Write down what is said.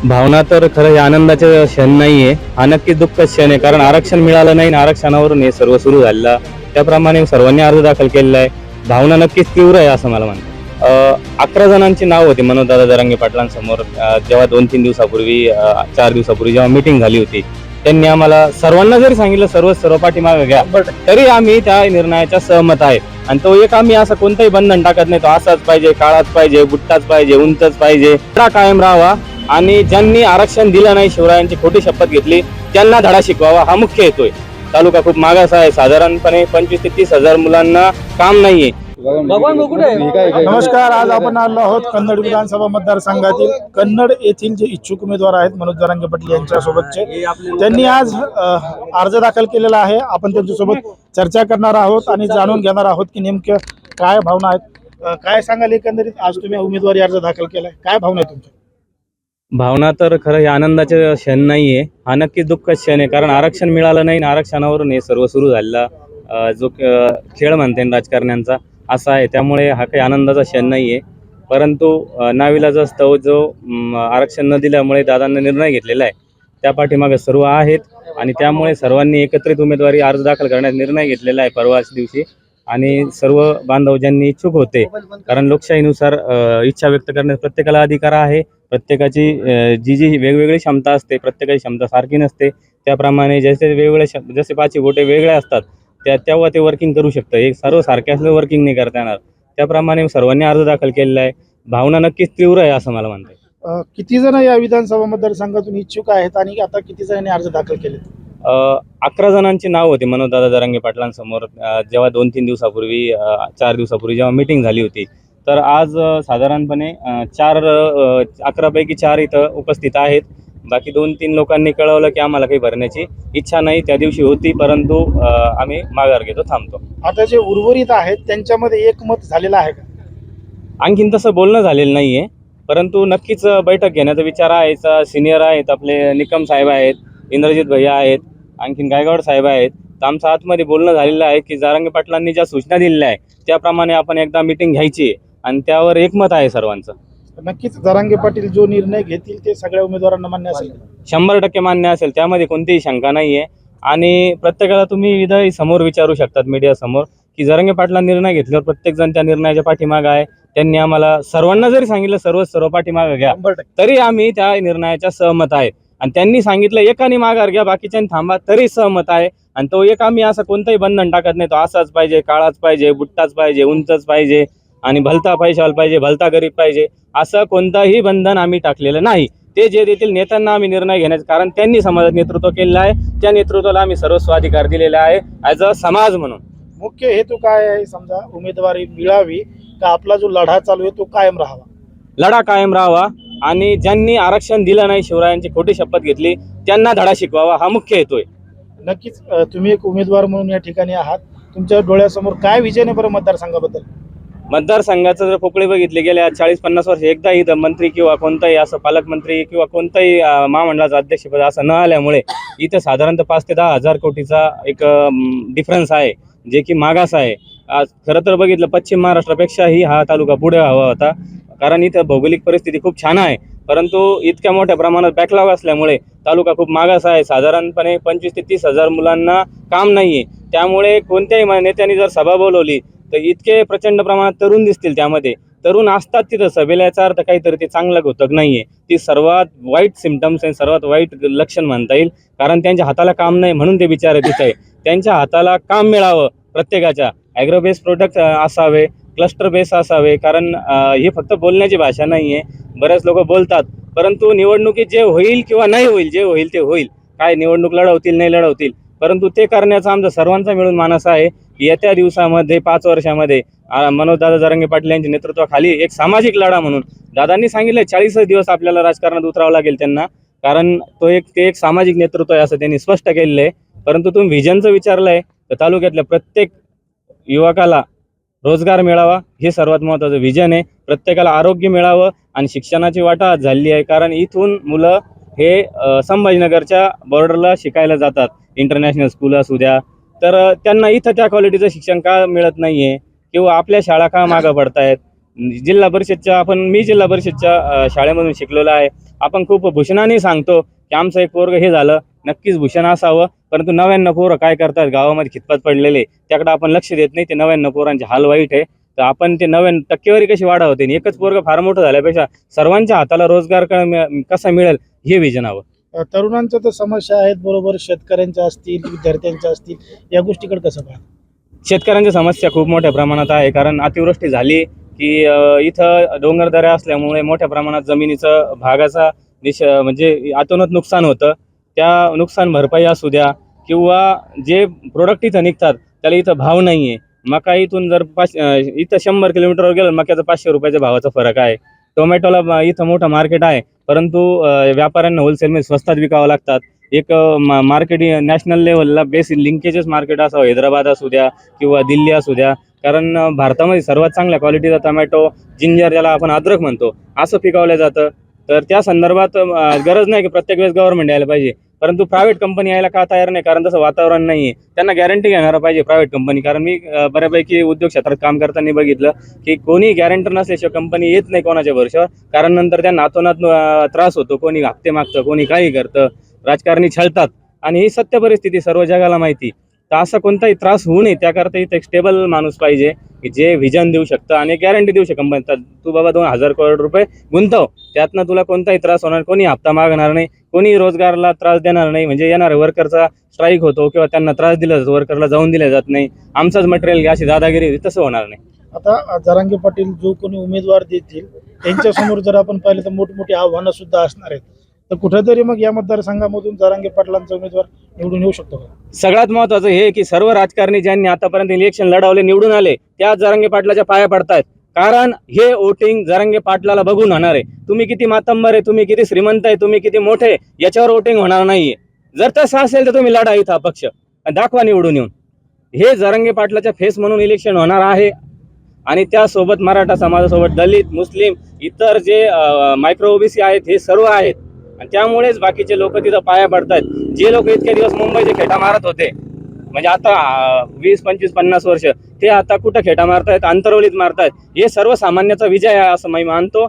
भावना तर खरं हे आनंदाचे क्षण नाहीये, हा नक्कीच दुःख क्षण आहे. कारण आरक्षण मिळालं नाही आणि आरक्षणावरून हे सर्व सुरू झालेलं. त्याप्रमाणे सर्वांनी अर्ज दाखल केलेला आहे. भावना नक्कीच तीव्र आहे असं मला वाटतं. 11 जणांची नाव होती मनोजदादा जरांगे पाटलांसमोर. जेव्हा 2-3 दिवसापूर्वी 4 दिवसापूर्वी जेव्हा मीटिंग झाली होती, त्यांनी आम्हाला सर्वांना जरी सांगितलं सर्व पाठीमागे घ्या, तरी आम्ही त्या निर्णयाच्या सहमत आहे. आणि तो एक आम्ही असं कोणतंही बंधन टाकत नाही. तो असाच पाहिजे, काळाच पाहिजे, बुट्टाच पाहिजे, उंचच पाहिजे, हा कायम राहावा. आणि ज्यांनी आरक्षण दिलं नाही, शिवरायांची खोटी शपथ घेतली, त्यांना धडा शिकवावा हा मुख्य हेतू आहे. तालुका खूप मागास आहे. साधारणपणे 25,000 ते 30,000 मुलांना काम नाहीये. नमस्कार. आज आपण आलो आहोत कन्नड विधानसभा मतदारसंघातील कन्नड येथील जे इच्छुक उमेदवार आहेत मनोज जरांगे पाटील यांच्यासोबतचे, त्यांनी आज अर्ज दाखल केलेला आहे. आपण त्यांच्यासोबत चर्चा करणार आहोत आणि जाणून घेणार आहोत की नेमक्या काय भावना आहेत. काय सांगाल एकंदरीत, आज तुम्ही उमेदवारी अर्ज दाखल केलाय, काय भावना आहे तुमच्या? भावना तर खरं हे आनंदाचे क्षण नाहीये, हा नक्कीच दुःख क्षण आहे. कारण आरक्षण मिळालं नाही आणि आरक्षणावरून हे सर्व सुरू झालेला जो खेळ म्हणते राजकारण्यांचा असा आहे. त्यामुळे हा काही आनंदाचा क्षण नाहीये. परंतु नाविलाजास्तव जो आरक्षण न दिल्यामुळे दादांनी निर्णय घेतलेला आहे, त्या पाठीमागे सर्व आहेत. आणि त्यामुळे सर्वांनी एकत्रित उमेदवारी अर्ज दाखल करण्याचा निर्णय घेतलेला आहे परवाच दिवशी. आणि सर्व बांधव ज्यांनी इच्छुक होते, कारण लोकशाहीनुसार इच्छा व्यक्त करण्यास प्रत्येकाला अधिकार आहे. प्रत्येकाची जी वेगवेगळी क्षमता असते, प्रत्येकाची क्षमता सारखी नसते. त्याप्रमाणे जसे वेगवेगळे जसे 5 गोटे वेगळे असतात, तेव्हा ते वर्किंग करू शकतं. एक सर्व सारखे असलं वर्किंग नाही करता येणार. त्याप्रमाणे सर्वांनी अर्ज दाखल केलेला आहे. भावना नक्कीच तीव्र आहे असं मला म्हणता येईल. किती जण या विधानसभा मतदारसंघातून इच्छुक आहेत आणि आता किती जणांनी अर्ज दाखल केले? 11 जणांची नाव होती मनोजदादा जरांगे पाटलांसमोर. जेव्हा 2-3 दिवसापूर्वी 4 दिवसापूर्वी जेव्हा मीटिंग झाली होती, तर आज साधारणपणे 11 पैकी 4 इथं उपस्थित आहेत. बाकी 2-3 लोकांनी कळवलं की आम्हाला काही भरण्याची इच्छा नाही. त्या दिवशी होती, परंतु आम्ही माघार घेतो, थांबतो. आता जे उर्वरित आहेत त्यांच्यामध्ये एकमत झालेलं आहे का? आणखीन तसं बोलणं झालेलं नाही आहे, परंतु नक्कीच बैठक घेण्याचा विचार आहे. सिनियर आहेत, आपले निकम साहेब आहेत, इंद्रजित भैया आहेत, आणखीन गायकवाड साहेब आहेत. तर आमचं आतमध्ये बोलणं झालेलं आहे की जरांगे पाटलांनी ज्या सूचना दिलेल्या आहे त्याप्रमाणे आपण एकदा मीटिंग घ्यायची आणि त्यावर एकमत आहे सर्वांचं. नक्कीच जरांगे पाटील जो निर्णय घेतील ते सगळ्या उमेदवारांना मान्य असेल. 100% मान्य असेल, त्यामध्ये कोणतीही शंका नाही आहे. आणि प्रत्येकाला तुम्ही इथं समोर विचारू शकतात मीडियासमोर की जरांगे पाटलांनी निर्णय घेतल्यावर प्रत्येकजण त्या निर्णयाच्या पाठीमागं आहे. त्यांनी आम्हाला सर्वांना जरी सांगितलं सर्व पाठीमागं घ्या, तरी आम्ही त्या निर्णयाच्या सहमत आहे. आणि त्यांनी सांगितलं एकाने माघार घ्या, बाकीच्यांनी थांबा, तरी सहमत आहे. आणि तो एक आम्ही असं कोणतंही बंधन टाकत नाही. तो असाच पाहिजे, काळाच पाहिजे, बुट्टाच पाहिजे, उंचच पाहिजे, आणि भलता पैशावाला पाहिजे, भलता गरीब पाहिजे, असं कोणताही बंधन आम्ही टाकलेलं नाही. ते जे देतील नेत्यांना आम्ही निर्णय घेण्याचं, कारण त्यांनी समाजात नेतृत्व केलेलं आहे, त्या नेतृत्वाला आम्ही सर्वस्व अधिकार दिलेला आहे ॲज अ समाज म्हणून. मुख्य हेतू काय आहे? समजा उमेदवारी मिळावी तर आपला जो लढा चालू आहे तो कायम राहावा. लढा कायम राहावा आणि ज्यांनी आरक्षण दिलं नाही, शिवरायांची खोटी शपथ घेतली, त्यांना धडा शिकवावा हा मुख्य हेतू आहे. नक्कीच तुम्ही एक उमेदवार म्हणून या ठिकाणी आहात. तुमच्या डोळ्यासमोर काय विजन आहे बरं मतदारसंघाबद्दल? मतदारसंघाचं जर पोकळी बघितली गेल्या 40-50 वर्ष एकदा इथं मंत्री किंवा कोणताही असं पालकमंत्री किंवा कोणताही महामंडळाचं अध्यक्षपद असं न आल्यामुळे इथं साधारणतः 5 ते 10 हजार कोटीचा एक डिफरन्स आहे, जे की मागास आहे. आज खरं तर बघितलं पश्चिम महाराष्ट्रापेक्षाही हा तालुका पुढे हवा होता, कारण इथं भौगोलिक परिस्थिती खूप छान आहे. परंतु इतक्या मोठ्या प्रमाणात बॅकलॉग असल्यामुळे तालुका खूप मागास आहे. साधारणपणे 25,000 ते 30,000 मुलांना काम नाही आहे. त्यामुळे कोणत्याही नेत्यांनी जर सभा बोलवली तर इतके प्रचंड प्रमाणात तरुण दिसतील. त्यामध्ये तरुण असतात तिथं सभेला, याचा अर्थ काहीतरी ते चांगलं घोतक नाही आहे. ती सर्वात वाईट सिम्पटम्स आहे, सर्वात वाईट लक्षण म्हणता येईल. कारण त्यांच्या हाताला काम नाही म्हणून ते बिचारे तिथे आहे. त्यांच्या हाताला काम मिळावं प्रत्येकाच्या. ॲग्रो बेस्ड प्रोडक्ट असावे, क्लस्टर बेस असावे. कारण ही फक्त बोलण्याची भाषा नाही आहे. बरेच लोक बोलतात, परंतु निवडणुकीत जे होईल किंवा नाही होईल, जे होईल ते होईल. काय निवडणूक लढवतील नाही लढवतील, परंतु ते करण्याचा आमचा सर्वांचा मिळून मानस आहे. येत्या दिवसामध्ये 5 वर्षामध्ये मनोजदादा जरांगे पाटील यांच्या नेतृत्वाखाली एक सामाजिक लढा म्हणून दादांनी सांगितलं 40 दिवस आपल्याला राजकारणात उतरावं लागेल त्यांना, कारण ते एक सामाजिक नेतृत्व आहे असं त्यांनी स्पष्ट केलेलं आहे. परंतु तुम्ही व्हिजनचं विचारलं आहे तर तालुक्यातल्या प्रत्येक युवकाला रोजगार मिळावा हे सर्वात महत्त्वाचं व्हिजन आहे. प्रत्येकाला आरोग्य मिळावं आणि शिक्षणाची वाटा झाली आहे. कारण इथून मुलं हे संभाजीनगरच्या बॉर्डरला शिकायला जातात, इंटरनॅशनल स्कूल असू द्या, तर त्यांना इथं त्या क्वालिटीचं शिक्षण का मिळत नाही आहे किंवा आपल्या शाळा का मागं पडत आहेत. जिल्हा परिषदच्या मी जिल्हा परिषदच्या शाळेमधून शिकलेलो आहे. आपण खूप भूषणाने सांगतो की आमचं एक पोरग हे झालं, नक्कीच भूषण असावं. परंतु 99 पोरं काय करतात गावामध्ये खितपत पडलेले, त्याकडे आपण लक्ष देत नाही. ते 99 पोरांचे हाल वाईट आहे. तर आपण ते 99 टक्केवारी कशी वाढवते, आणि एकच पोरग फार मोठं झाल्यापेक्षा सर्वांच्या हाताला रोजगार कसा मिळेल हे विजन हवं. तरुणांच्या तर समस्या आहेत, बरोबर शेतकऱ्यांच्या असतील, विद्यार्थ्यांच्या असतील, या गोष्टीकडे कसं पाहता? शेतकऱ्यांच्या समस्या खूप मोठ्या प्रमाणात आहे. कारण अतिवृष्टी झाली की इथं डोंगरदऱ्या असल्यामुळे मोठ्या प्रमाणात जमिनीचं भागाचा म्हणजे अतोनात नुकसान होतं. त्या नुकसान भरपाई असू द्या किंवा जे प्रोडक्ट इथं निघतात त्याला इथं भाव नाही आहे. मका इथून जर इथं 100 किलोमीटरवर गेलं मक्याचा 500 रुपयाच्या भावाचा फरक आहे. टोमॅटोला इथं मोठं मार्केट आहे, परंतु व्यापाऱ्यांना होलसेलमध्ये स्वस्तात विकावं लागतात. एक मार्केट नॅशनल लेवलला बेसिक लिंकेजेस मार्केट असावं, हैदराबाद असू द्या किंवा दिल्ली असू द्या. कारण भारतामध्ये सर्वात चांगल्या क्वालिटीचा टोमॅटो, जिंजर ज्याला आपण अद्रक म्हणतो, असं पिकवलं जातं. तर त्या संदर्भात गरज नाही की प्रत्येक वेळेस गव्हर्नमेंट यायला पाहिजे, परंतु प्रायव्हेट कंपनी यायला का तयार नाही? कारण तसं वातावरण नाही आहे. त्यांना गॅरंटी घेणारा पाहिजे प्रायव्हेट कंपनी. कारण मी बऱ्यापैकी उद्योग क्षेत्रात काम करताना बघितलं की कोणी गॅरंटर नसल्याशिवाय कंपनी येत नाही कोणाच्या भरोशावर. कारण नंतर त्यांना नातोनात त्रास होतो. कोणी हप्ते मागतं, कोणी काही करतं, राजकारणी छळतात, आणि ही सत्य परिस्थिती सर्व जगाला माहिती. तर असा कोणताही त्रास होऊ नये त्याकरता इथं एक स्टेबल माणूस पाहिजे की जे व्हिजन देऊ शकतं आणि गॅरंटी देऊ शकतं कंपनी. तू बाबा 2,000 करोड रुपये गुंतव, त्यातनं तुला कोणताही त्रास होणार, कोणी हप्ता मागणार नाही, कोणी रोजगाराला त्रास देणार नाही. म्हणजे येणाऱ्या वर्करचा स्ट्राईक होतो किंवा त्यांना त्रास दिला जातो, वर्करला जाऊन दिले जात नाही, आमचाच मटेरियल घ्या अशी दादागिरी, तसं होणार नाही. आता जरांगे पाटील जो कोणी उमेदवार देतील त्यांच्यासमोर जर आपण पाहिलं तर मोठमोठी आव्हानं सुद्धा असणार आहेत. तर कुठेतरी मग या मतदारसंघामधून जरांगे पाटलांचा उमेदवार निवडून येऊ शकतो का? सगळ्यात महत्त्वाचं हे की सर्व राजकारणी ज्यांनी आतापर्यंत इलेक्शन लढवले, निवडून आले, त्या जरांगे पाटलाच्या पाया पडतायत. कारण हे वोटिंग जरांगे पाटलाला बघून होणार आहे. तुम्ही किती मातंबर आहे, तुम्ही किती श्रीमंत आहे, तुम्ही किती मोठे, याच्यावर वोटिंग होणार नाहीये. जर तसं असेल तर तुम्ही लढा इथं अपक्ष, दाखवा निवडून येऊन. हे जरांगे पाटलाच्या फेस म्हणून इलेक्शन होणार आहे. आणि त्यासोबत मराठा समाजासोबत दलित, मुस्लिम, इतर जे मायक्रो ओबीसी आहेत, हे सर्व आहेत. आणि त्यामुळेच बाकीचे लोक तिथं पाया पडतात. जे लोक इतके दिवस मुंबईचे खेटा मारत होते, म्हणजे आता 20, 25, 50 वर्ष, ते आता कुठं खेटा मारतायत? अंतरवलीत मारतायत. हे सर्वसामान्याचा विजय आहे असं मी मानतो.